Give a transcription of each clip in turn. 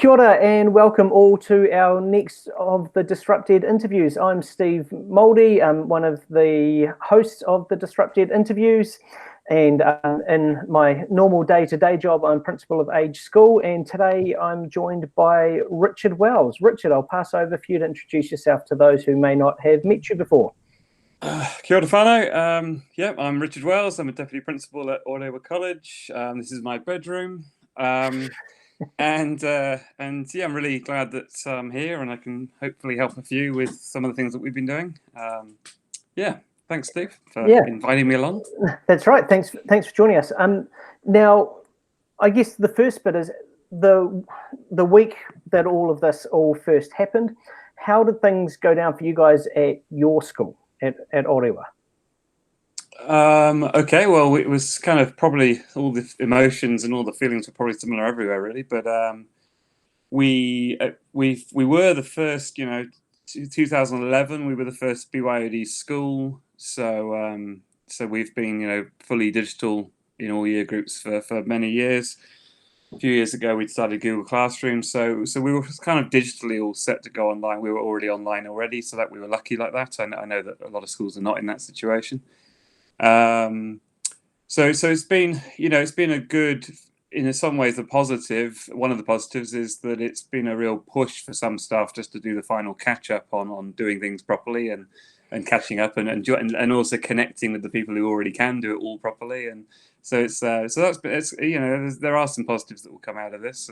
Kia ora and welcome all to our next of the DisruptED interviews. I'm Steve Mouldy. I'm one of the hosts of the DisruptED interviews, and in my normal day-to-day job, I'm principal of Age School, and today I'm joined by Richard Wells. Richard, I'll pass over for you to introduce yourself to those who may not have met you before. Kia ora whanau. Yeah, I'm Richard Wells. I'm a deputy principal at Orewa College. This is my bedroom. And yeah, I'm really glad that I'm here and I can hopefully help a few with some of the things that we've been doing. Yeah, thanks, Steve, for inviting me along. That's right. Thanks for joining us. Now, I guess the first bit is the week that all of this all first happened. How did things go down for you guys at your school at Orewa? Okay, well, it was kind of probably all the emotions and all the feelings were probably similar everywhere, really. But we were the first, 2011. We were the first BYOD school, so we've been, fully digital in all year groups for many years. A few years ago, we started Google Classroom, so we were kind of digitally all set to go online. We were already online already, so that we were lucky like that. I know that a lot of schools are not in that situation. So it's been, it's been a good, in some ways, the positive. One of the positives is that it's been a real push for some staff just to do the final catch up on doing things properly and catching up and also connecting with the people who already can do it all properly. And so it's there are some positives that will come out of this.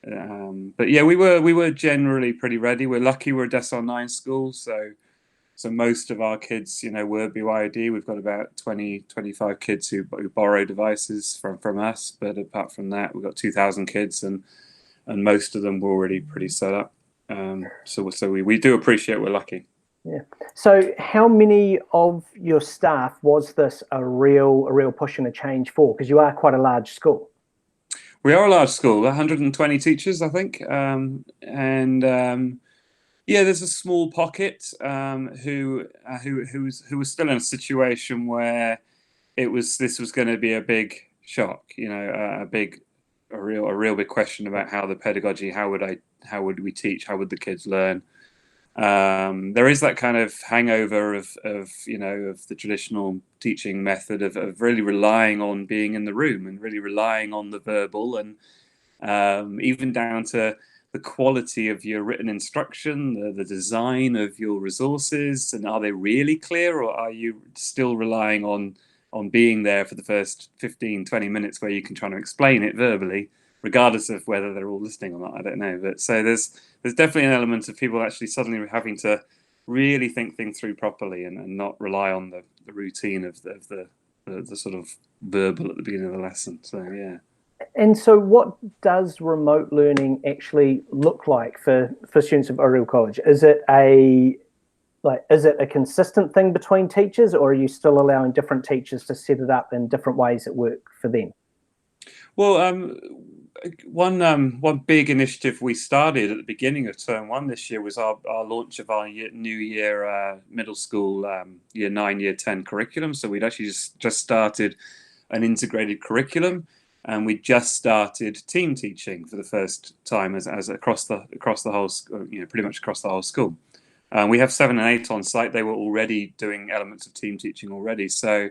But yeah, we were generally pretty ready. We're lucky we're a Decile 9 school, so most of our kids, were BYOD. We've got about 25 kids who borrow devices from us. But apart from that, we've got 2,000 kids, and most of them were already pretty set up. So we do appreciate we're lucky. Yeah. So how many of your staff was this a real push and a change for? Because you are quite a large school. We are a large school, 120 teachers, I think, yeah, there's a small pocket who was still in a situation where this was going to be a big shock, a real big question about how the pedagogy, how would we teach, how would the kids learn. There is that kind of hangover of the traditional teaching method of really relying on being in the room and really relying on the verbal and even down to the quality of your written instruction, the design of your resources, and are they really clear, or are you still relying on being there for the first 15-20 minutes where you can try to explain it verbally, regardless of whether they're all listening or not? I don't know. But so there's definitely an element of people actually suddenly having to really think things through properly and not rely on the routine of the sort of verbal at the beginning of the lesson. So yeah. And so what does remote learning actually look like for students of Orewa College? Is it a consistent thing between teachers, or are you still allowing different teachers to set it up in different ways that work for them? Well, one big initiative we started at the beginning of term 1 this year was our launch of our new year middle school year 9, year 10 curriculum. So we'd actually just started an integrated curriculum. And we just started team teaching for the first time as across the whole, pretty much across the whole school. We have 7 and 8 on site. They were already doing elements of team teaching already. So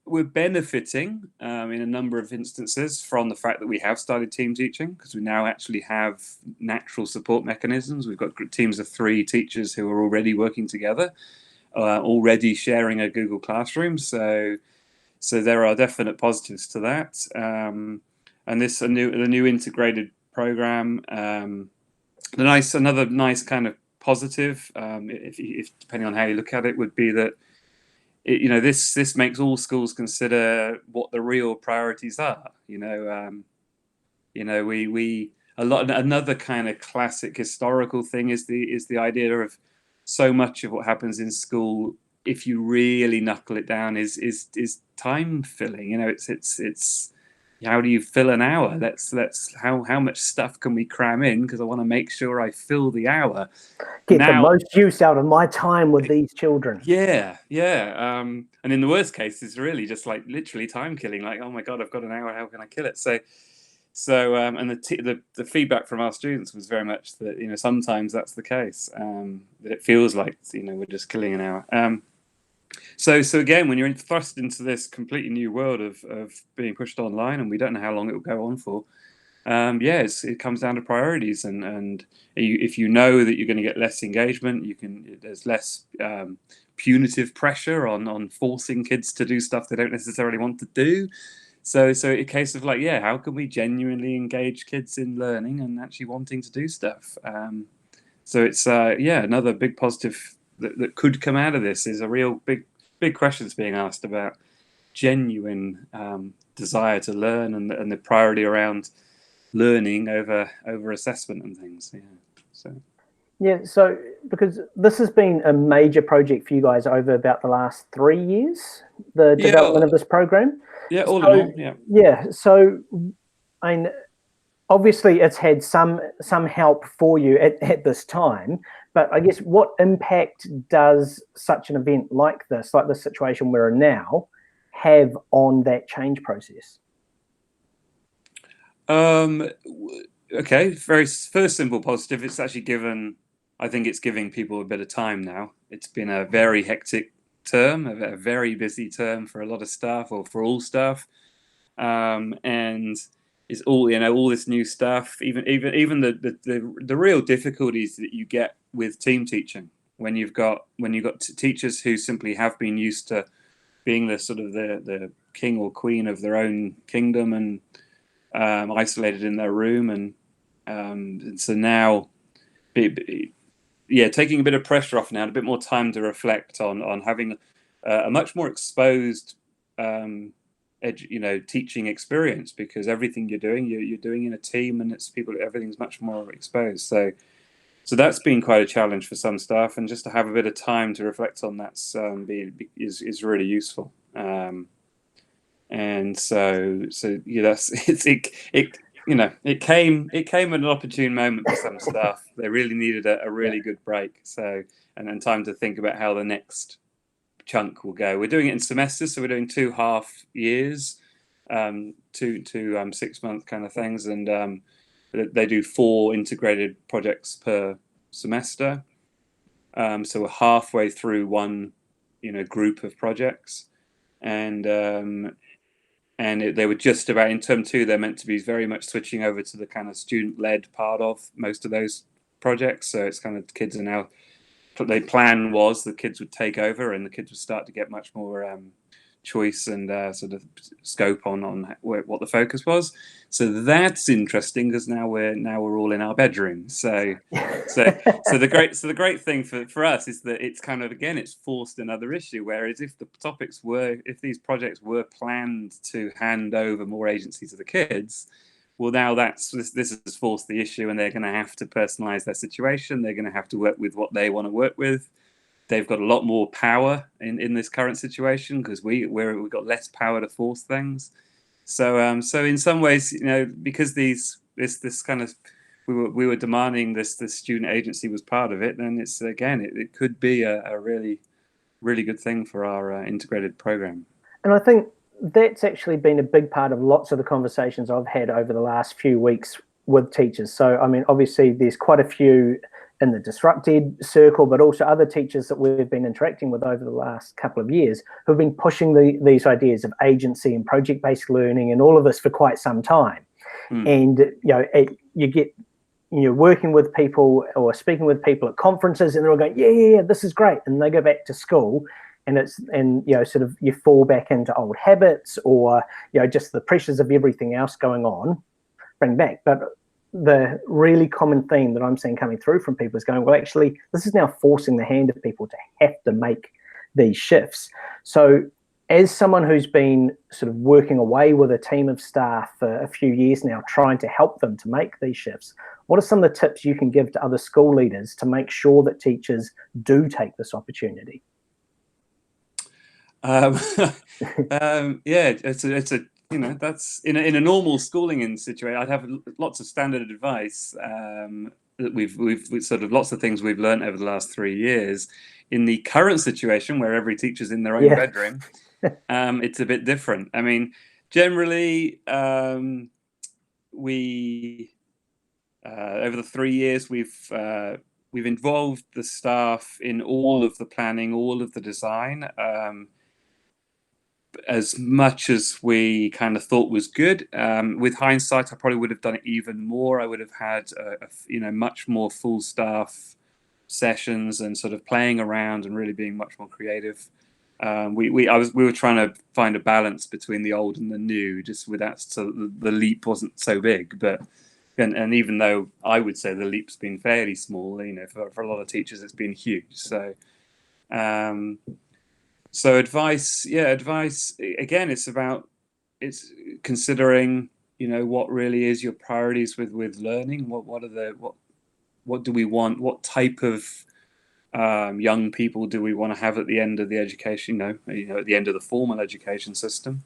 we're benefiting in a number of instances from the fact that we have started team teaching, because we now actually have natural support mechanisms. We've got teams of 3 teachers who are already working together, already sharing a Google Classroom. So there are definite positives to that, and the new integrated program. Another nice kind of positive, if depending on how you look at it, would be that this makes all schools consider what the real priorities are. Another kind of classic historical thing is the idea of so much of what happens in school, if you really knuckle it down, is time filling. It's how do you fill an hour? How much stuff can we cram in? Because I want to make sure I fill the hour. Get the most use out of my time with these children. Yeah. And in the worst case, it's really just like literally time killing. Like, oh my God, I've got an hour. How can I kill it? So So and the feedback from our students was very much that sometimes that's the case, that it feels like we're just killing an hour. So again, when you're thrust into this completely new world of being pushed online, and we don't know how long it will go on for, it comes down to priorities, and if you know that you're going to get less engagement, there's less punitive pressure on forcing kids to do stuff they don't necessarily want to do. So a case of how can we genuinely engage kids in learning and actually wanting to do stuff? So it's another big positive that could come out of this is a real big questions being asked about genuine desire to learn and the priority around learning over assessment and things. So because this has been a major project for you guys over about the last 3 years, the development of this program. All in all, so I mean, obviously it's had some help for you at this time, but I guess what impact does such an event like this situation we're in now, have on that change process? Okay, first simple positive. It's actually I think it's giving people a bit of time now. It's been a very hectic term, a very busy term for a lot of staff, or for all staff, and it's all this new stuff. Even the real difficulties that you get with team teaching when you've got teachers who simply have been used to being the king or queen of their own kingdom and isolated in their room, and so now taking a bit of pressure off now, a bit more time to reflect on having a much more exposed teaching experience, because everything you're doing in a team, and everything's much more exposed. So that's been quite a challenge for some staff, and just to have a bit of time to reflect on that's is really useful. And so it came at an opportune moment for some staff. They really needed a really good break. And then time to think about how the next chunk will go. We're doing it in semesters, so we're doing 2 half years, 2 6-month kind of things, and they do 4 integrated projects per semester. So we're halfway through one group of projects, and they were just about, in term 2, they're meant to be very much switching over to the kind of student-led part of most of those projects. So it's kind of kids are now, the plan was the kids would take over, and the kids would start to get much more choice and sort of scope on what the focus was. So that's interesting, because now we're all in our bedrooms. So the great thing for us is that it's kind of, again, it's forced another issue. Whereas if these projects were planned to hand over more agency to the kids, well, now this has forced the issue, and they're going to have to personalize their situation. They're going to have to work with what they want to work with. They've got a lot more power in this current situation, because we've got less power to force things. So in some ways, because this kind of, we were demanding this student agency was part of it, then it's, again, it could be a really, really good thing for our integrated program. And I think that's actually been a big part of lots of the conversations I've had over the last few weeks with teachers. So, I mean, obviously there's quite a few in the DisruptED circle, but also other teachers that we've been interacting with over the last couple of years who've been pushing these ideas of agency and project-based learning and all of this for quite some time. And, you get, working with people or speaking with people at conferences, and they're all going, yeah, this is great. And they go back to school, and sort of you fall back into old habits, or, just the pressures of everything else going on bring back. But the really common theme that I'm seeing coming through from people is going, well, actually, this is now forcing the hand of people to have to make these shifts. So as someone who's been sort of working away with a team of staff for a few years now, trying to help them to make these shifts, what are some of the tips you can give to other school leaders to make sure that teachers do take this opportunity? It's a that's in a normal schooling situation, I'd have lots of standard advice that we've sort of lots of things we've learned over the last 3 years. In the current situation, where every teacher's in their own we over the 3 years we've involved the staff in all of the planning, all of the design, as much as we kind of thought was good. With hindsight, I probably would have done it even more. I would have had much more full staff sessions and sort of playing around and really being much more creative. We were trying to find a balance between the old and the new, just with that, so the leap wasn't so big. But and even though I would say the leap's been fairly small, for a lot of teachers it's been huge. So advice again, it's considering what really is your priorities with learning. What do we want? What type of young people do we want to have at the end of the education? At the end of the formal education system.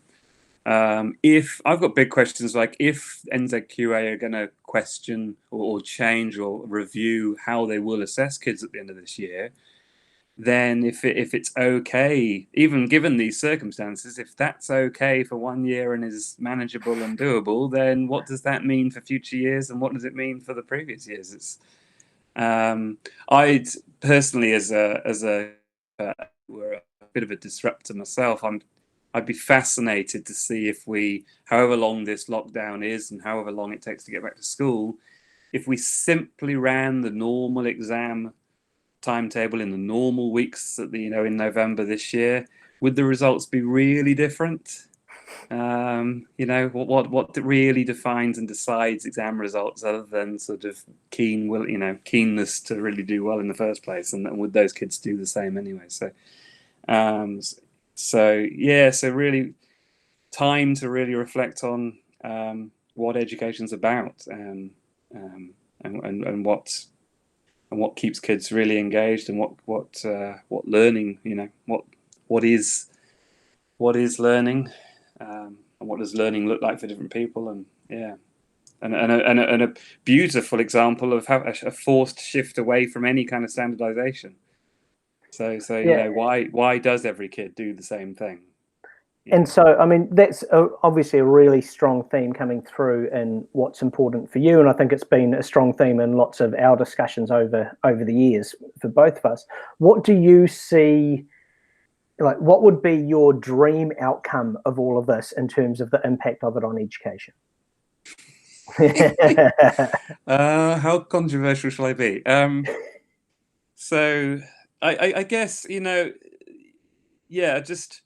If I've got big questions like if NZQA are going to question or change or review how they will assess kids at the end of this year, then if it's okay, even given these circumstances, if that's okay for 1 year and is manageable and doable, then what does that mean for future years, and what does it mean for the previous years? It's I'd personally, as a we're a bit of a disruptor myself, I'd be fascinated to see if we, however long this lockdown is and however long it takes to get back to school, if we simply ran the normal exam timetable in the normal weeks at in November this year, would the results be really different? What really defines and decides exam results, other than sort of keenness to really do well in the first place, and would those kids do the same anyway? So really time to really reflect on what education's about, and what keeps kids really engaged, and what learning, what is learning, and what does learning look like for different people, and a beautiful example of how a forced shift away from any kind of standardization. So why does every kid do the same thing? And so, I mean, that's obviously a really strong theme coming through in what's important for you. And I think it's been a strong theme in lots of our discussions over the years for both of us. What do you see, like, what would be your dream outcome of all of this in terms of the impact of it on education? How controversial shall I be? So I guess, just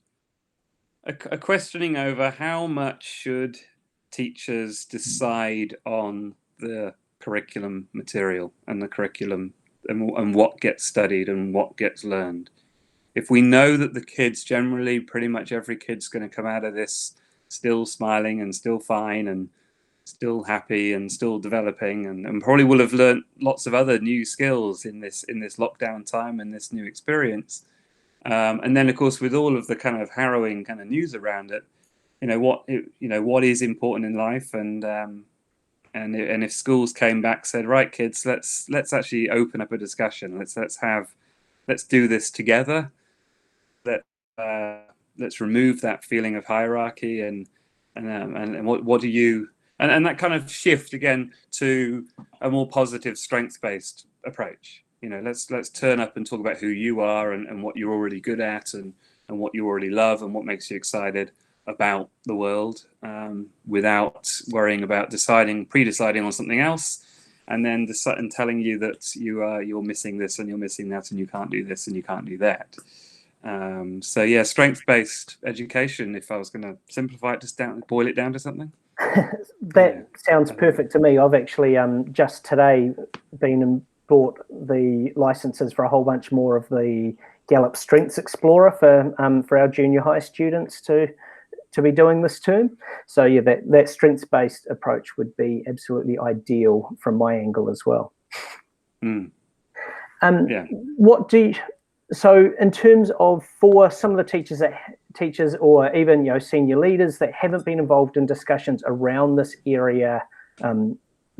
a questioning over how much should teachers decide on the curriculum material and the curriculum and what gets studied and what gets learned. If we know that the kids, generally pretty much every kid's going to come out of this still smiling and still fine and still happy and still developing, and probably will have learned lots of other new skills in this lockdown time and this new experience. And then, of course, with all of the kind of harrowing kind of news around it, what is important in life, and if schools came back, said, right, kids, let's actually open up a discussion. Let's do this together. Let's remove that feeling of hierarchy, and what do you, and that kind of shift again to a more positive, strengths-based approach. Let's turn up and talk about who you are and what you're already good at, and what you already love, and what makes you excited about the world, without worrying about pre-deciding on something else, and then telling you that you're missing this and you're missing that, and you can't do this and you can't do that. Strengths-based education, if I was going to simplify it, just boil it down to something. Sounds perfect to me. I've actually just today bought the licenses for a whole bunch more of the Gallup Strengths Explorer for our junior high students to be doing this term. So that strengths-based approach would be absolutely ideal from my angle as well. So in terms of, for some of the teachers or even senior leaders that haven't been involved in discussions around this area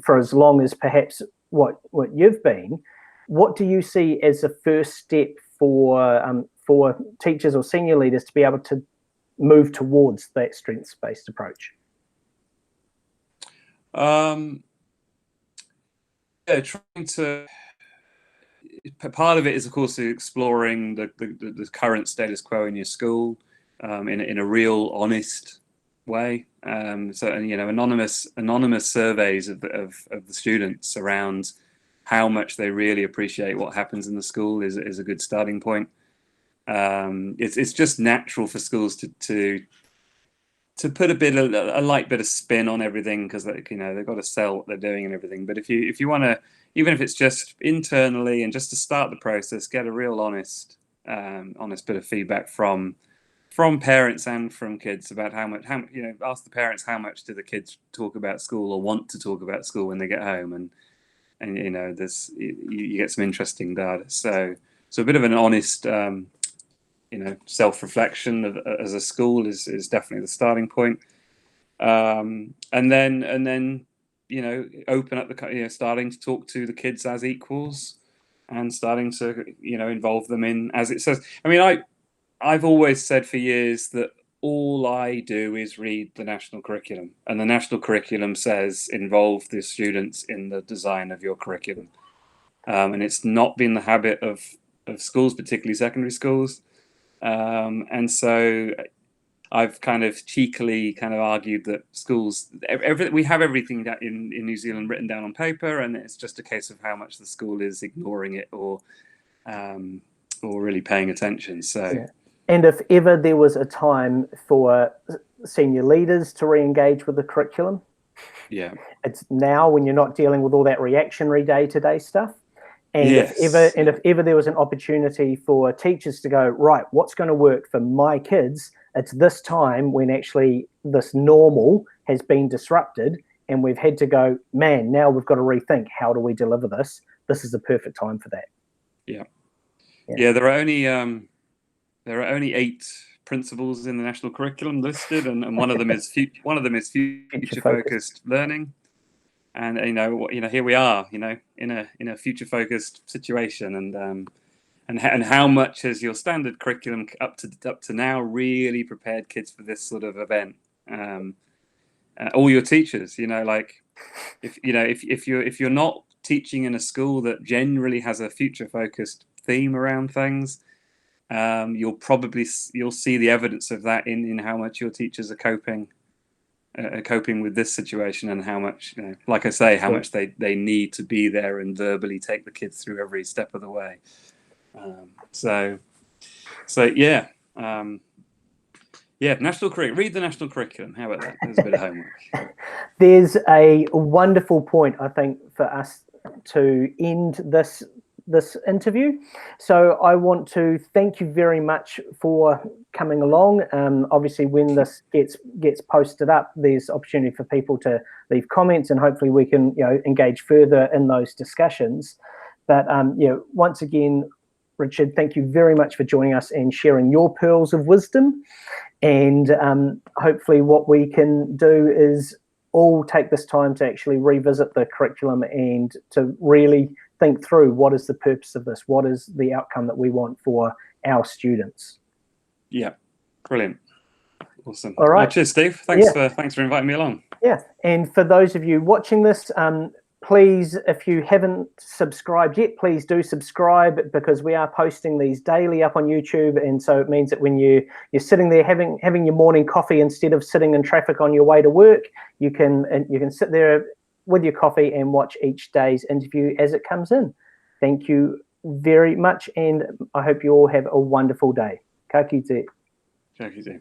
for as long as perhaps what you've been, what do you see as the first step for teachers or senior leaders to be able to move towards that strengths-based approach? Yeah, trying to. Part of it is, of course, exploring the current status quo in your school in a real, honest way. So, and anonymous surveys of the students around how much they really appreciate what happens in the school is a good starting point. It's just natural for schools to put a light bit of spin on everything, because they've got to sell what they're doing and everything. But if you want to, even if it's just internally and just to start the process, get a real honest bit of feedback from parents and from kids about ask the parents how much do the kids talk about school or want to talk about school when they get home, and you get some interesting data. So a bit of an honest self-reflection as a school is definitely the starting point. And then open up starting to talk to the kids as equals, and starting to involve them in, as it says. I mean, I've always said for years that all I do is read the national curriculum, and the national curriculum says involve the students in the design of your curriculum. And it's not been the habit of schools, particularly secondary schools. And so I've kind of cheekily argued that schools, we have everything in New Zealand written down on paper, and it's just a case of how much the school is ignoring it or really paying attention. So, yeah. And if ever there was a time for senior leaders to re-engage with the curriculum, yeah, it's now, when you're not dealing with all that reactionary day-to-day stuff. And yes. if ever there was an opportunity for teachers to go, right, what's going to work for my kids? It's this time when actually this normal has been disrupted, and we've had to go, man, now we've got to rethink, how do we deliver this? This is the perfect time for that. Yeah. There are only 8 principles in the national curriculum listed, and one of them is future focused learning. And here we are, in a future focused situation, and how much has your standard curriculum up to now really prepared kids for this sort of event? All your teachers, if you're not teaching in a school that generally has a future focused theme around things, you'll see the evidence of that in how much your teachers are coping with this situation, and how much, like I say, how much they need to be there and verbally take the kids through every step of the way. National curriculum. Read the national curriculum. How about that? There's a bit of homework. There's a wonderful point, I think, for us to end this interview. So I want to thank you very much for coming along. Obviously, when this gets posted up, there's opportunity for people to leave comments, and hopefully we can engage further in those discussions. But once again, Richard, thank you very much for joining us and sharing your pearls of wisdom. And hopefully what we can do is all take this time to actually revisit the curriculum and to really think through, what is the purpose of this? What is the outcome that we want for our students? Yeah, brilliant. Awesome. All right. Cheers, Steve. Thanks for inviting me along. Yeah, and for those of you watching this, please, if you haven't subscribed yet, please do subscribe, because we are posting these daily up on YouTube, and so it means that when you're sitting there having your morning coffee, instead of sitting in traffic on your way to work, you can sit there with your coffee and watch each day's interview as it comes in. Thank you very much, and I hope you all have a wonderful day. Ka kite. Ka kite.